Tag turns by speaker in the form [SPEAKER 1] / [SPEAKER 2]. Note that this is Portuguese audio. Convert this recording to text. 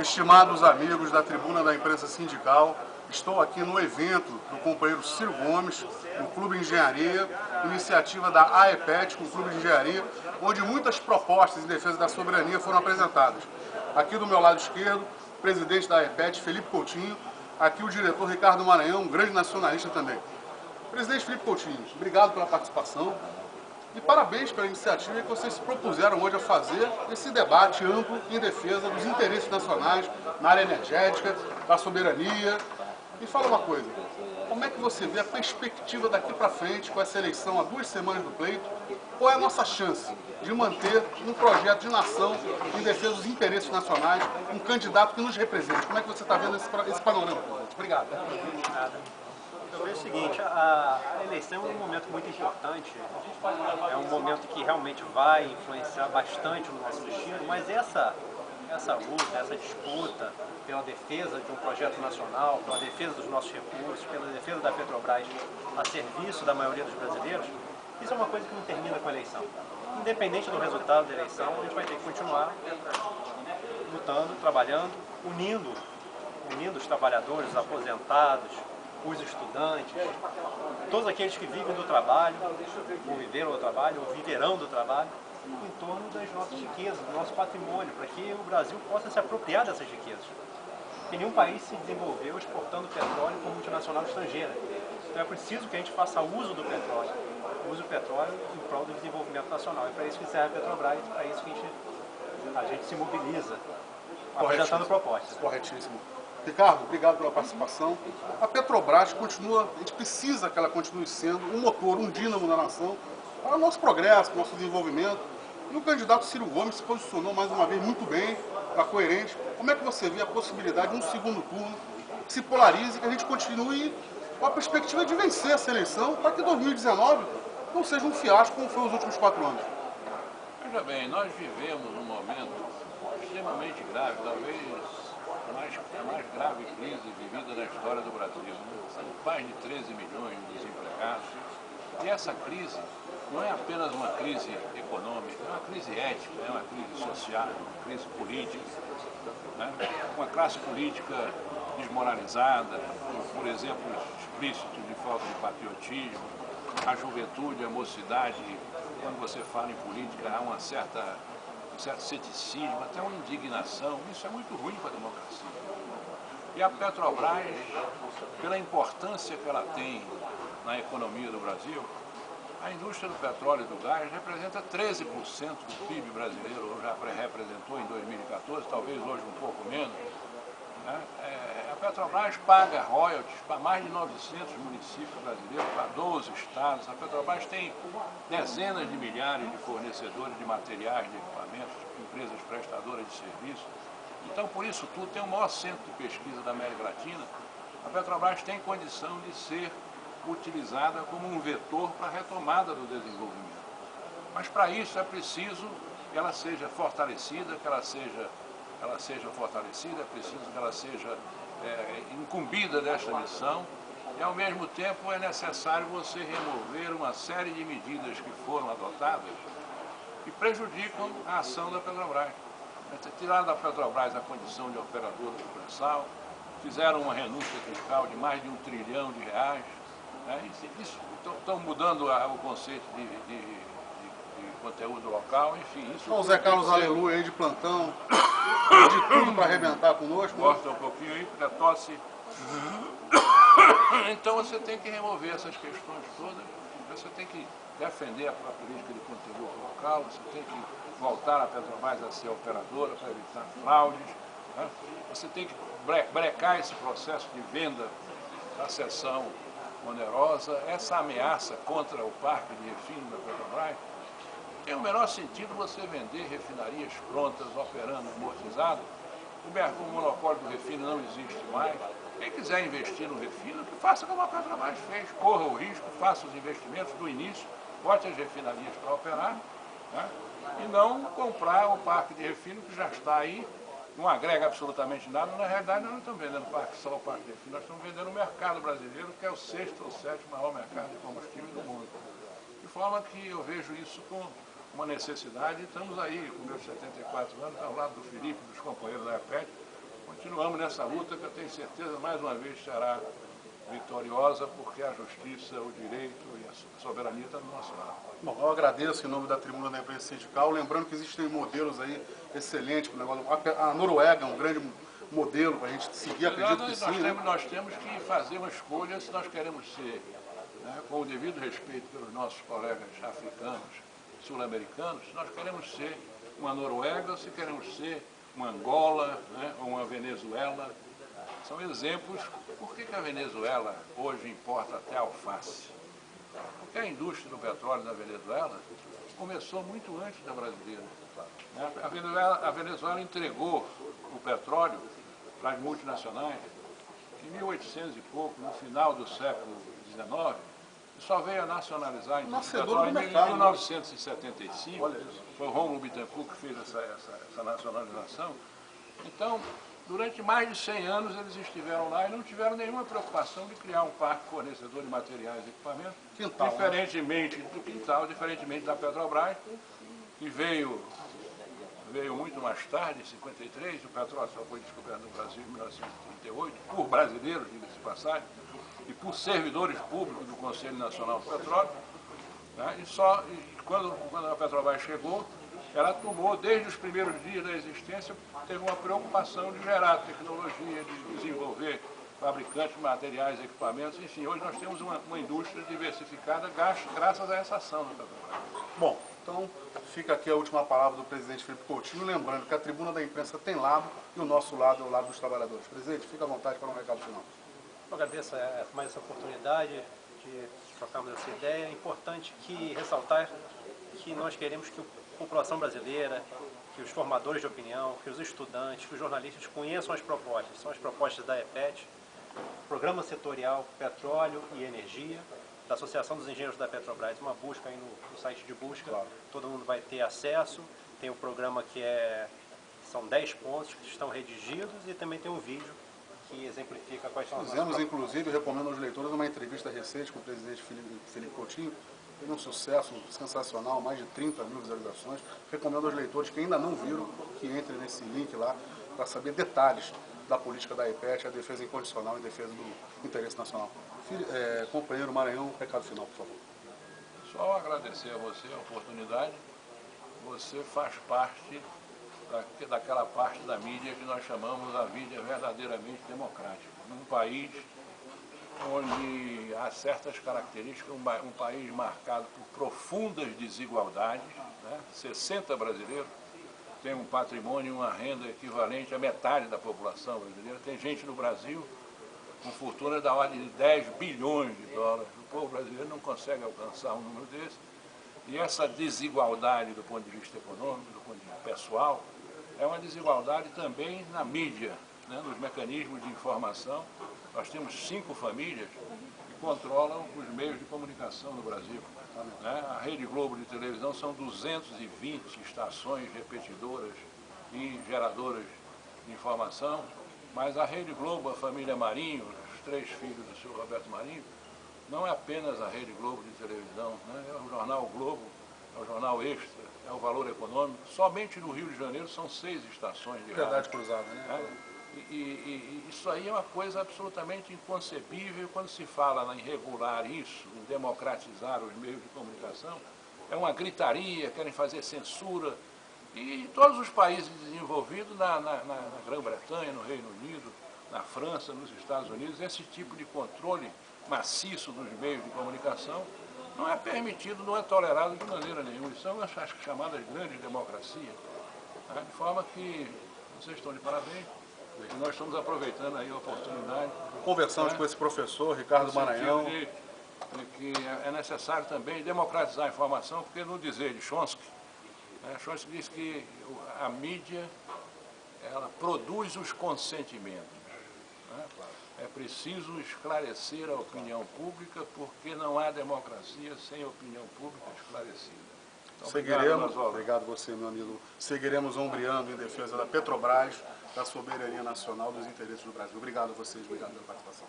[SPEAKER 1] Estimados amigos da Tribuna da Imprensa Sindical, estou aqui no evento do companheiro Ciro Gomes, no Clube de Engenharia, iniciativa da AEPET, com o Clube de Engenharia, onde muitas propostas em defesa da soberania foram apresentadas. Aqui do meu lado esquerdo, o presidente da AEPET, Felipe Coutinho, aqui o diretor Ricardo Maranhão, um grande nacionalista também. Presidente Felipe Coutinho, obrigado pela participação. E parabéns pela iniciativa que vocês se propuseram hoje a fazer esse debate amplo em defesa dos interesses nacionais na área energética, da soberania. E fala uma coisa, como é que você vê a perspectiva daqui para frente com essa eleição há 2 semanas do pleito? Qual é a nossa chance de manter um projeto de nação em defesa dos interesses nacionais, um candidato que nos represente? Como é que você está vendo esse panorama? Obrigado.
[SPEAKER 2] Eu vejo o seguinte, a eleição é um momento muito importante, é um momento que realmente vai influenciar bastante no nosso destino, mas essa luta, essa disputa pela defesa de um projeto nacional, pela defesa dos nossos recursos, pela defesa da Petrobras a serviço da maioria dos brasileiros, isso é uma coisa que não termina com a eleição. Independente do resultado da eleição, a gente vai ter que continuar lutando, trabalhando, unindo os trabalhadores, os aposentados, os estudantes, todos aqueles que vivem do trabalho, ou viveram do trabalho, ou viverão do trabalho, em torno das nossas riquezas, do nosso patrimônio, para que o Brasil possa se apropriar dessas riquezas. Porque nenhum país se desenvolveu exportando petróleo por multinacional estrangeira. Então é preciso que a gente faça uso do petróleo, use o petróleo em prol do desenvolvimento nacional. E para isso que serve a Petrobras, para isso que a gente se mobiliza, apresentando propostas.
[SPEAKER 1] Corretíssimo. Ricardo, obrigado pela participação. A Petrobras continua, a gente precisa que ela continue sendo um motor, um dínamo da nação para o nosso progresso, para o nosso desenvolvimento. E o candidato Ciro Gomes se posicionou mais uma vez muito bem, está coerente. Como é que você vê a possibilidade de um segundo turno que se polarize, que a gente continue com a perspectiva de vencer essa eleição para que 2019 não seja um fiasco como foi os últimos 4 anos?
[SPEAKER 3] Veja bem, nós vivemos um momento extremamente grave, talvez a mais grave crise vivida na história do Brasil. São mais de 13 milhões de desempregados. E essa crise não é apenas uma crise econômica, é uma crise ética, é uma crise social, uma crise política. Né? Uma classe política desmoralizada, por exemplo, explícitos de falta de patriotismo, a juventude, a mocidade, quando você fala em política, há um certo ceticismo, até uma indignação. Isso é muito ruim para a democracia. E a Petrobras, pela importância que ela tem na economia do Brasil, a indústria do petróleo e do gás representa 13% do PIB brasileiro, ou já representou em 2014, talvez hoje um pouco menos. Né? A Petrobras paga royalties para mais de 900 municípios brasileiros, para 12 estados. A Petrobras tem dezenas de milhares de fornecedores de materiais, de equipamentos, empresas prestadoras de serviços. Então, por isso tudo, tem o maior centro de pesquisa da América Latina. A Petrobras tem condição de ser utilizada como um vetor para a retomada do desenvolvimento. Mas para isso é preciso que ela seja fortalecida, é preciso que ela seja incumbida desta missão e, ao mesmo tempo, é necessário você remover uma série de medidas que foram adotadas que prejudicam a ação da Petrobras. Tiraram da Petrobras a condição de operadora do pré-sal, fizeram uma renúncia fiscal de mais de R$1 trilhão, né? Estão mudando o conceito de conteúdo local, enfim. Isso
[SPEAKER 1] o Zé Carlos Aleluia aí de plantão, de tudo para arrebentar conosco.
[SPEAKER 3] Gosta um pouquinho aí, porque a tosse. Então você tem que remover essas questões todas, você tem que defender a política de conteúdo local, você tem que voltar a Petrobras a ser operadora para evitar fraudes, né? Você tem que brecar esse processo de venda da cessão onerosa, essa ameaça contra o parque de refino da Petrobras. Tem o menor sentido você vender refinarias prontas, operando amortizado. O monopólio do refino não existe mais. Quem quiser investir no refino, que faça como a Petrobras fez, corra o risco, faça os investimentos do início, bote as refinarias para operar, né? E não comprar o parque de refino que já está aí, não agrega absolutamente nada. Na realidade, nós não estamos vendendo só o parque de refino, nós estamos vendendo o mercado brasileiro, que é o 6º ou 7º maior mercado de combustível do mundo. De forma que eu vejo isso com uma necessidade. Estamos aí, com meus 74 anos, ao lado do Felipe, dos companheiros da AEPET, continuamos nessa luta que eu tenho certeza, mais uma vez, será vitoriosa, porque a justiça, o direito e a soberania estão do nosso lado.
[SPEAKER 1] Bom, eu agradeço em nome da Tribuna da Imprensa Sindical, lembrando que existem modelos aí excelentes, a Noruega é um grande modelo para a gente seguir, acredito que sim.
[SPEAKER 3] Nós temos que fazer uma escolha se nós queremos ser, né, com o devido respeito pelos nossos colegas africanos, sul-americanos, se nós queremos ser uma Noruega, se queremos ser uma Angola, né, ou uma Venezuela. São exemplos. Por que a Venezuela hoje importa até alface? Porque a indústria do petróleo da Venezuela começou muito antes da brasileira. A Venezuela entregou o petróleo para as multinacionais em 1800 e pouco, no final do século XIX, e só veio a nacionalizar a indústria do petróleo em 1975. Foi o Rômulo Bittencourt que fez essa nacionalização. Então, durante mais de 100 anos eles estiveram lá e não tiveram nenhuma preocupação de criar um parque fornecedor de materiais e equipamentos, diferentemente do quintal, diferentemente da Petrobras, que veio muito mais tarde, em 53, o petróleo só foi descoberto no Brasil em 1938, por brasileiros, diga-se de passagem, e por servidores públicos do Conselho Nacional do Petróleo. Né? E quando a Petrobras chegou, ela tomou, desde os primeiros dias da existência, teve uma preocupação de gerar tecnologia, de desenvolver fabricantes, materiais, equipamentos, enfim, hoje nós temos uma indústria diversificada graças a essa ação da Petrobras.
[SPEAKER 1] Bom, então fica aqui a última palavra do presidente Felipe Coutinho, lembrando que a Tribuna da Imprensa tem lado e o nosso lado é o lado dos trabalhadores. Presidente, fica à vontade para um recado final.
[SPEAKER 2] Eu agradeço mais essa oportunidade de trocarmos essa ideia. É importante ressaltar que nós queremos que a população brasileira, que os formadores de opinião, que os estudantes, que os jornalistas conheçam as propostas. São as propostas da EPET, Programa Setorial Petróleo e Energia, da Associação dos Engenheiros da Petrobras. Uma busca aí no site de busca, todo mundo vai ter acesso. Tem um programa são 10 pontos que estão redigidos e também tem um vídeo que exemplifica quais são as nossas
[SPEAKER 1] Fizemos, inclusive, recomendo aos leitores uma entrevista recente com o presidente Felipe Coutinho. Teve um sucesso sensacional, mais de 30 mil visualizações. Recomendo aos leitores que ainda não viram, que entrem nesse link lá para saber detalhes da política da EPET, a defesa incondicional e defesa do interesse nacional. Companheiro Maranhão, um recado final, por favor.
[SPEAKER 3] Só agradecer a você a oportunidade. Você faz parte daquela parte da mídia que nós chamamos a mídia verdadeiramente democrática. Num país onde há certas características, um país marcado por profundas desigualdades, né? 60 brasileiros têm um patrimônio e uma renda equivalente à metade da população brasileira. Tem gente no Brasil com fortuna da ordem de 10 bilhões de dólares. O povo brasileiro não consegue alcançar um número desse. E essa desigualdade do ponto de vista econômico, do ponto de vista pessoal, é uma desigualdade também na mídia, né? Nos mecanismos de informação. Nós temos 5 famílias que controlam os meios de comunicação no Brasil. Né? A Rede Globo de televisão são 220 estações repetidoras e geradoras de informação, mas a Rede Globo, a família Marinho, os 3 filhos do senhor Roberto Marinho, não é apenas a Rede Globo de televisão, né? É o Jornal Globo, é o Jornal Extra, é o Valor Econômico. Somente no Rio de Janeiro são 6 estações de rádio.
[SPEAKER 1] Verdade cruzada, né?
[SPEAKER 3] E isso aí é uma coisa absolutamente inconcebível quando se fala em regular isso, em democratizar os meios de comunicação. É uma gritaria, querem fazer censura. E todos os países desenvolvidos, na Grã-Bretanha, no Reino Unido, na França, nos Estados Unidos, esse tipo de controle maciço dos meios de comunicação não é permitido, não é tolerado de maneira nenhuma. Isso são as chamadas grandes democracias. Né? De forma que vocês estão de parabéns. E nós estamos aproveitando aí a oportunidade.
[SPEAKER 1] Conversamos com esse professor, Ricardo Maranhão.
[SPEAKER 3] De que é necessário também democratizar a informação, porque no dizer de Chomsky, Chomsky diz que a mídia, ela produz os consentimentos. Né? É preciso esclarecer a opinião pública, porque não há democracia sem opinião pública esclarecida. Então,
[SPEAKER 1] seguiremos, obrigado você, meu amigo, seguiremos ombreando em defesa da Petrobras, da soberania nacional, dos interesses do Brasil. Obrigado a vocês, obrigado pela participação.